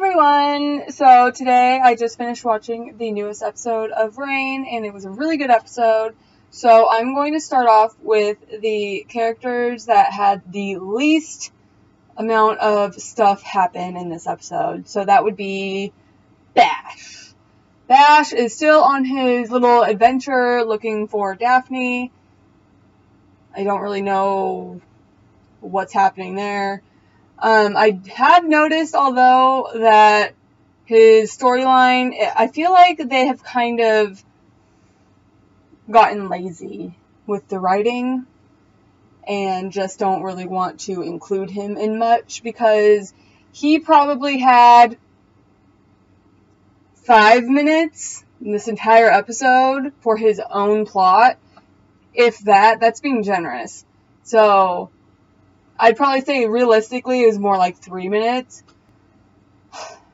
everyone! So today I just finished watching the newest episode of Reign, and it was a really good episode. So I'm going to start off with the characters that had the least amount of stuff happen in this episode. So that would be Bash. Bash is still on his little adventure looking for Daphne. I don't really know what's happening there. I had noticed, although, that his storyline, I feel like they have kind of gotten lazy with the writing and just don't really want to include him in much, because he probably had 5 minutes in this entire episode for his own plot. If that's being generous. So I'd probably say realistically it was more like 3 minutes.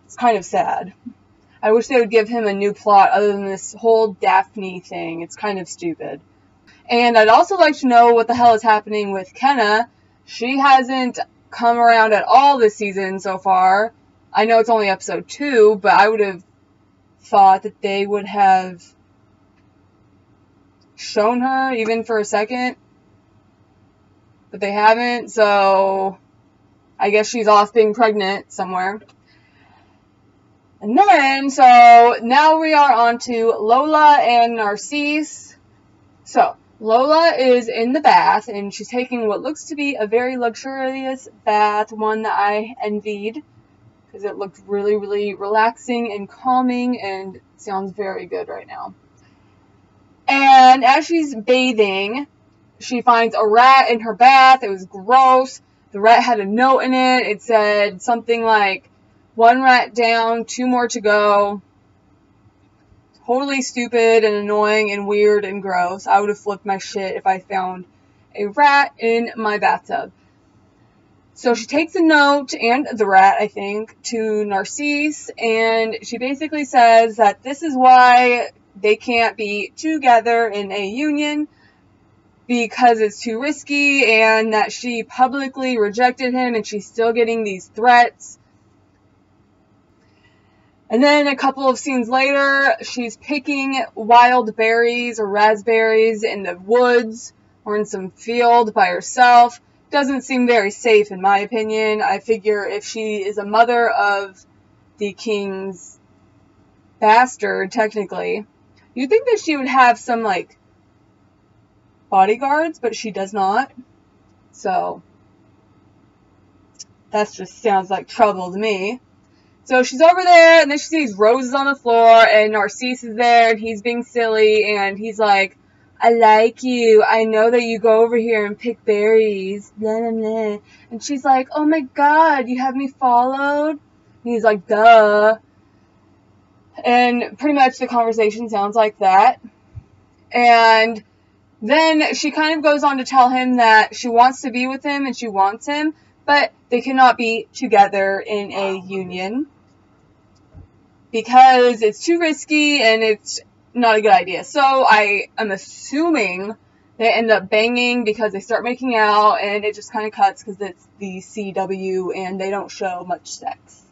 It's kind of sad. I wish they would give him a new plot other than this whole Daphne thing. It's kind of stupid. And I'd also like to know what the hell is happening with Kenna. She hasn't come around at all this season so far. I know it's only episode 2, but I would have thought that they would have shown her even for a second. But they haven't, so I guess she's off being pregnant somewhere. And then, so now we are on to Lola and Narcisse. So, Lola is in the bath, and she's taking what looks to be a very luxurious bath, one that I envied, because it looked really, really relaxing and calming, and sounds very good right now. And as she's bathing, she finds a rat in her bath. It was gross. The rat had a note in it. It said something like, 1 rat down, 2 more to go. Totally stupid and annoying and weird and gross. I would have flipped my shit if I found a rat in my bathtub. So she takes a note, and the rat, I think, to Narcisse, and she basically says that this is why they can't be together in a union, because it's too risky, and that she publicly rejected him, and she's still getting these threats. And then a couple of scenes later, she's picking wild berries or raspberries in the woods or in some field by herself. Doesn't seem very safe, in my opinion. I figure if she is a mother of the king's bastard, technically, you'd think that she would have some, like, bodyguards, but she does not. So that just sounds like trouble to me. So she's over there, and then she sees roses on the floor, and Narcisse is there, and he's being silly, and he's like, I like you. I know that you go over here and pick berries. Blah, blah, blah. And she's like, oh my god, you have me followed? And he's like, duh. And pretty much the conversation sounds like that. And then she kind of goes on to tell him that she wants to be with him and she wants him, but they cannot be together in a union because it's too risky and it's not a good idea. So I am assuming they end up banging because they start making out, and it just kind of cuts because it's the CW and they don't show much sex.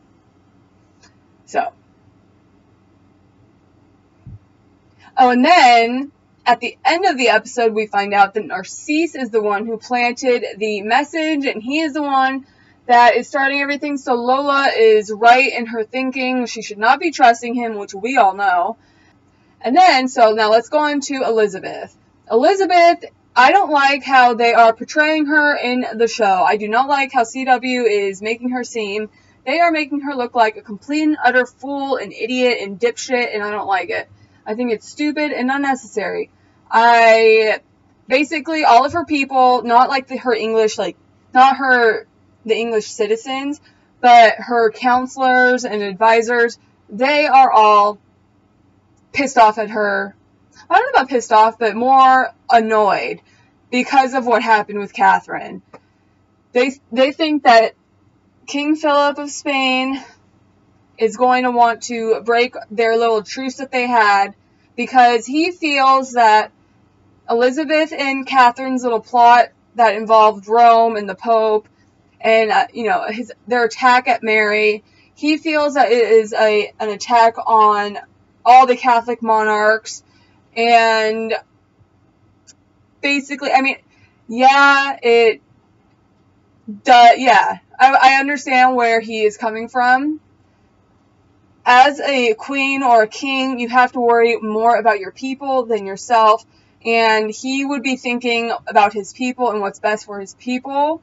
So. Oh, and then at the end of the episode, we find out that Narcisse is the one who planted the message, and he is the one that is starting everything. So Lola is right in her thinking. She should not be trusting him, which we all know. And then, so now let's go on to Elizabeth. Elizabeth, I don't like how they are portraying her in the show. I do not like how CW is making her seem. They are making her look like a complete and utter fool, an idiot, and dipshit, and I don't like it. I think it's stupid and unnecessary. Basically, all of her people, not like her English, like, not the English citizens, but her counselors and advisors, they are all pissed off at her. I don't know about pissed off, but more annoyed because of what happened with Catherine. They think that King Philip of Spain is going to want to break their little truce that they had because he feels that Elizabeth and Catherine's little plot that involved Rome and the Pope and, their attack at Mary, he feels that it is an attack on all the Catholic monarchs, and basically, I mean, yeah, I understand where he is coming from. As a queen or a king, you have to worry more about your people than yourself, and he would be thinking about his people and what's best for his people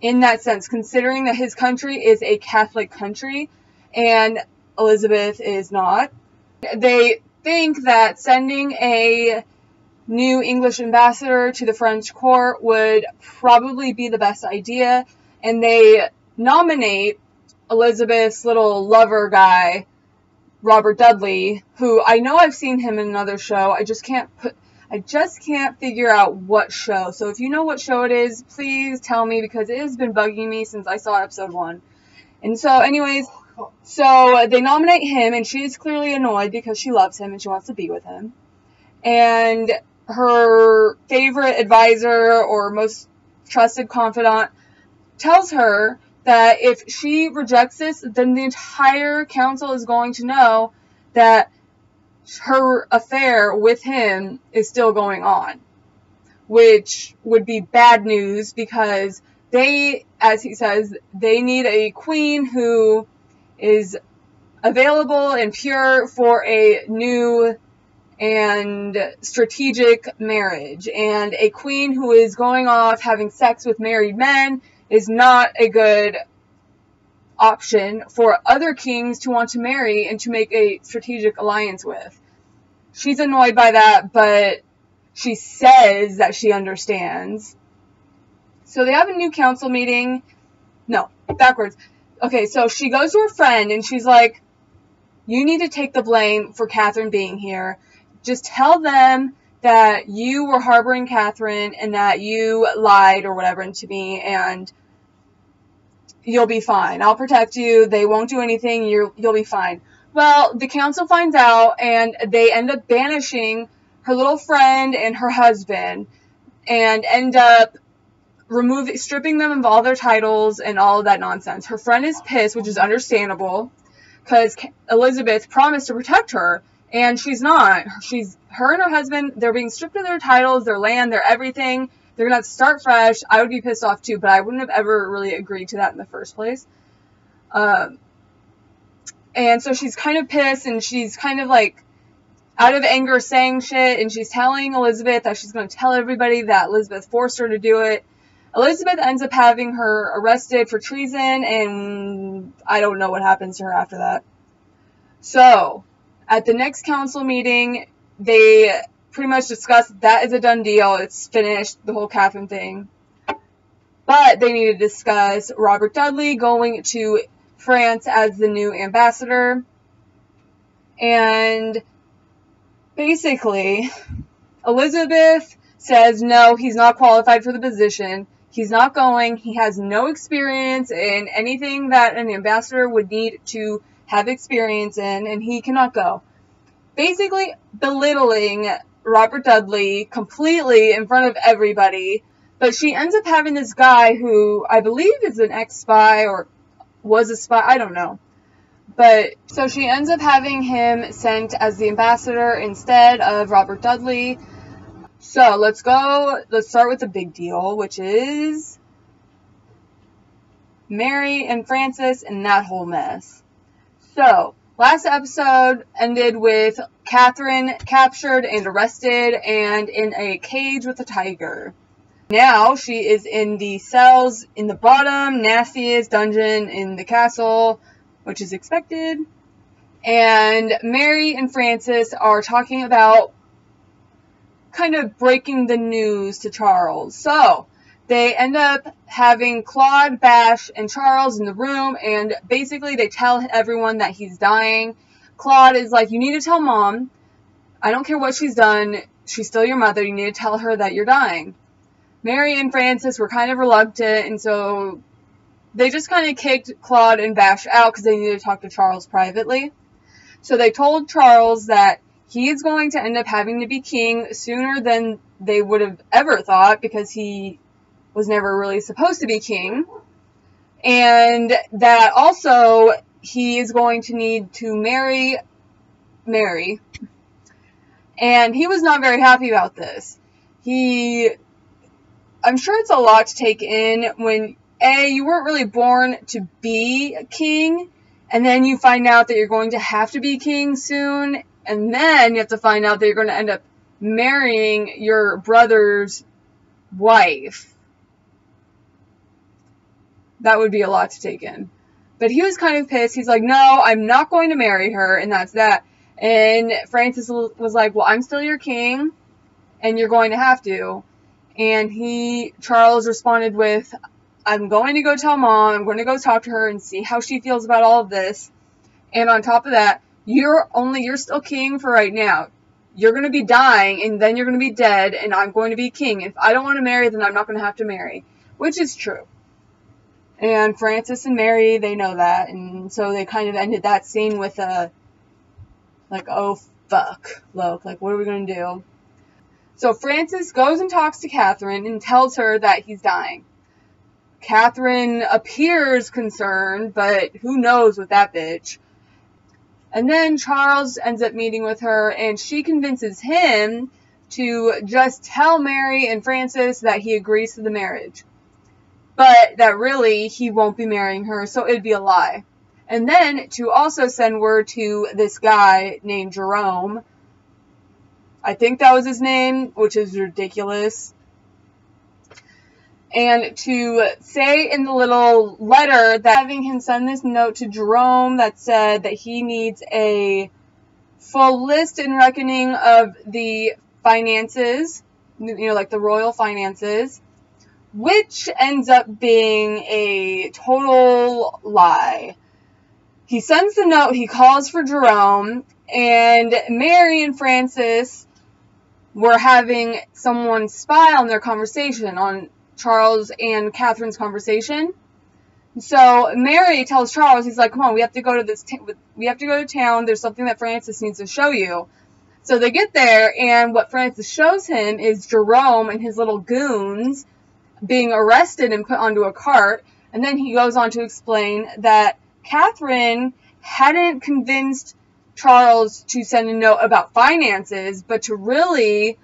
in that sense, considering that his country is a Catholic country and Elizabeth is not. They think that sending a new English ambassador to the French court would probably be the best idea, and they nominate Elizabeth's little lover guy, Robert Dudley, who I know I've seen him in another show. I just can't figure out what show. So if you know what show it is, please tell me, because it has been bugging me since I saw episode 1. And so anyways, so they nominate him, and she is clearly annoyed because she loves him and she wants to be with him. And her favorite advisor or most trusted confidant tells her that if she rejects this, then the entire council is going to know that her affair with him is still going on, which would be bad news because they, as he says, they need a queen who is available and pure for a new and strategic marriage, and a queen who is going off having sex with married men is not a good option for other kings to want to marry and to make a strategic alliance with. She's annoyed by that, but she says that she understands. So they have a new council meeting. No, backwards. Okay, so she goes to her friend and she's like, you need to take the blame for Catherine being here. Just tell them that you were harboring Catherine and that you lied or whatever to me, and you'll be fine. I'll protect you. They won't do anything. You'll be fine. Well, the council finds out, and they end up banishing her little friend and her husband, and end up stripping them of all their titles and all of that nonsense. Her friend is pissed, which is understandable, because Elizabeth promised to protect her, and she's not. Her and her husband, they're being stripped of their titles, their land, their everything. They're going to have to start fresh. I would be pissed off too, but I wouldn't have ever really agreed to that in the first place. And so she's kind of pissed, and she's kind of like out of anger saying shit, and she's telling Elizabeth that she's going to tell everybody that Elizabeth forced her to do it. Elizabeth ends up having her arrested for treason, and I don't know what happens to her after that. So, at the next council meeting, they pretty much discuss that is a done deal. It's finished, the whole Catherine thing. But they need to discuss Robert Dudley going to France as the new ambassador. And basically, Elizabeth says no, he's not qualified for the position. He's not going. He has no experience in anything that an ambassador would need to have experience in, and he cannot go. Basically belittling Robert Dudley completely in front of everybody. But she ends up having this guy who I believe is an ex-spy or was a spy. I don't know. But so she ends up having him sent as the ambassador instead of Robert Dudley. So let's start with the big deal, which is Mary and Francis and that whole mess. So last episode ended with Catherine captured and arrested and in a cage with a tiger. Now she is in the cells in the bottom, nastiest dungeon in the castle, which is expected. And Mary and Francis are talking about kind of breaking the news to Charles. So they end up having Claude, Bash, and Charles in the room, and basically they tell everyone that he's dying. Claude is like, you need to tell Mom. I don't care what she's done. She's still your mother. You need to tell her that you're dying. Mary and Francis were kind of reluctant, and so they just kind of kicked Claude and Bash out because they needed to talk to Charles privately. So they told Charles that he is going to end up having to be king sooner than they would have ever thought, because he was never really supposed to be king. And that also he is going to need to marry Mary. And he was not very happy about this. I'm sure it's a lot to take in when, A, you weren't really born to be a king, and then you find out that you're going to have to be king soon, and then you have to find out that you're going to end up marrying your brother's wife. That would be a lot to take in. But he was kind of pissed. He's like, no, I'm not going to marry her, and that's that. And Francis was like, well, I'm still your king, and you're going to have to. And Charles responded with, I'm going to go tell Mom, I'm going to go talk to her and see how she feels about all of this. And on top of that, you're still king for right now. You're going to be dying, and then you're going to be dead, and I'm going to be king. If I don't want to marry, then I'm not going to have to marry. Which is true. And Francis and Mary, they know that, and so they kind of ended that scene with like, oh, fuck, look, like, what are we going to do? So Francis goes and talks to Catherine and tells her that he's dying. Catherine appears concerned, but who knows with that bitch. And then Charles ends up meeting with her, and she convinces him to just tell Mary and Francis that he agrees to the marriage. But that really, he won't be marrying her, so it'd be a lie. And then to also send word to this guy named Jerome. I think that was his name, which is ridiculous. And to say in the little letter that having him send this note to Jerome that said that he needs a full list and reckoning of the finances, like the royal finances, which ends up being a total lie. He sends the note, he calls for Jerome, and Mary and Francis were having someone spy on their conversation, on Charles and Catherine's conversation. So Mary tells Charles, he's like, come on, we have to go to town, there's something that Francis needs to show you. So they get there, and what Francis shows him is Jerome and his little goons being arrested and put onto a cart, and then he goes on to explain that Catherine hadn't convinced Charles to send a note about finances, but to really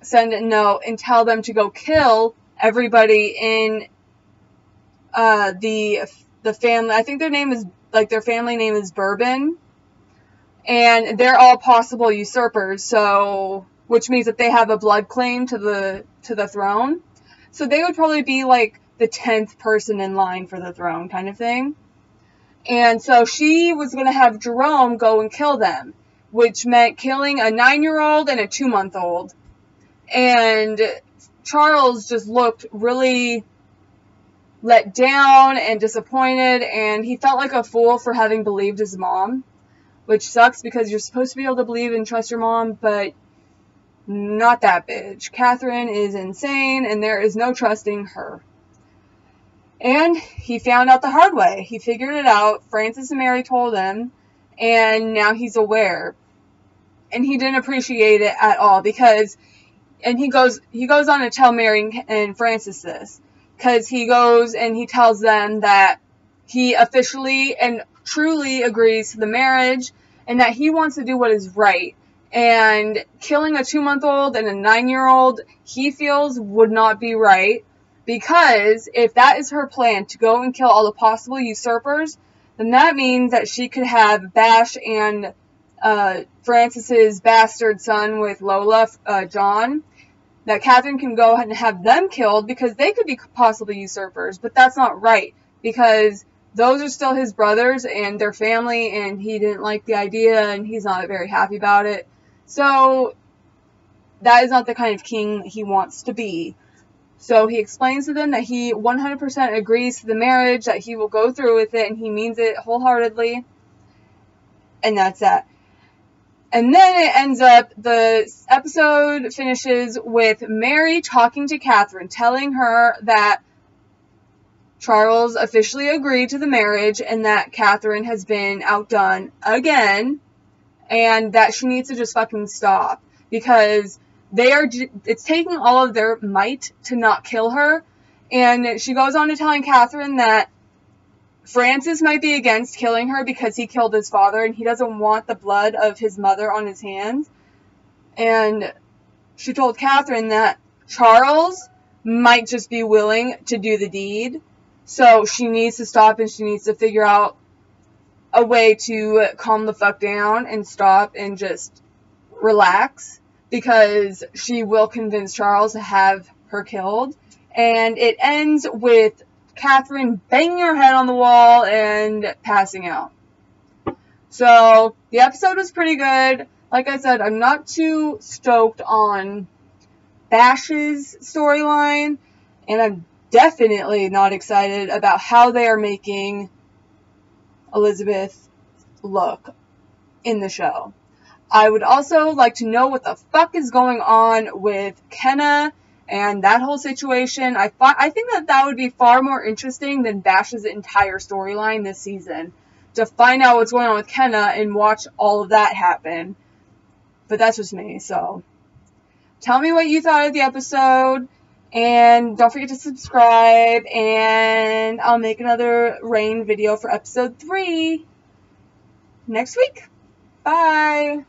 send a note and tell them to go kill everybody in the family. I think their family name is Bourbon, and they're all possible usurpers. So, which means that they have a blood claim to the throne. So they would probably be like the 10th person in line for the throne, kind of thing. And so she was going to have Jerome go and kill them, which meant killing a 9-year-old and a 2-month-old. And Charles just looked really let down and disappointed, and he felt like a fool for having believed his mom, which sucks because you're supposed to be able to believe and trust your mom, but not that bitch. Catherine is insane, and there is no trusting her. And he found out the hard way. He figured it out. Francis and Mary told him, and now he's aware. And he didn't appreciate it at all because, and he goes on to tell Mary and Francis this, because he goes and he tells them that he officially and truly agrees to the marriage, and that he wants to do what is right. And killing a 2-month-old and a 9-year-old, he feels would not be right. Because if that is her plan, to go and kill all the possible usurpers, then that means that she could have Bash and Francis's bastard son with Lola, John, that Catherine can go and have them killed because they could be possible usurpers. But that's not right, because those are still his brothers and their family, and he didn't like the idea, and he's not very happy about it. So that is not the kind of king he wants to be. So he explains to them that he 100% agrees to the marriage, that he will go through with it, and he means it wholeheartedly. And that's that. And then it ends up, the episode finishes with Mary talking to Catherine, telling her that Charles officially agreed to the marriage and that Catherine has been outdone again, and that she needs to just fucking stop, because it's taking all of their might to not kill her. And she goes on to telling Catherine that Francis might be against killing her because he killed his father and he doesn't want the blood of his mother on his hands. And she told Catherine that Charles might just be willing to do the deed. So she needs to stop and she needs to figure out a way to calm the fuck down and stop and just relax, because she will convince Charles to have her killed. And it ends with Catherine banging her head on the wall and passing out. So the episode was pretty good. Like I said, I'm not too stoked on Bash's storyline, and I'm definitely not excited about how they are making Elizabeth look in the show. I would also like to know what the fuck is going on with Kenna and that whole situation. I think that would be far more interesting than Bash's entire storyline this season, to find out what's going on with Kenna and watch all of that happen. But that's just me, so tell me what you thought of the episode, and don't forget to subscribe, and I'll make another Rain video for episode 3 next week. Bye!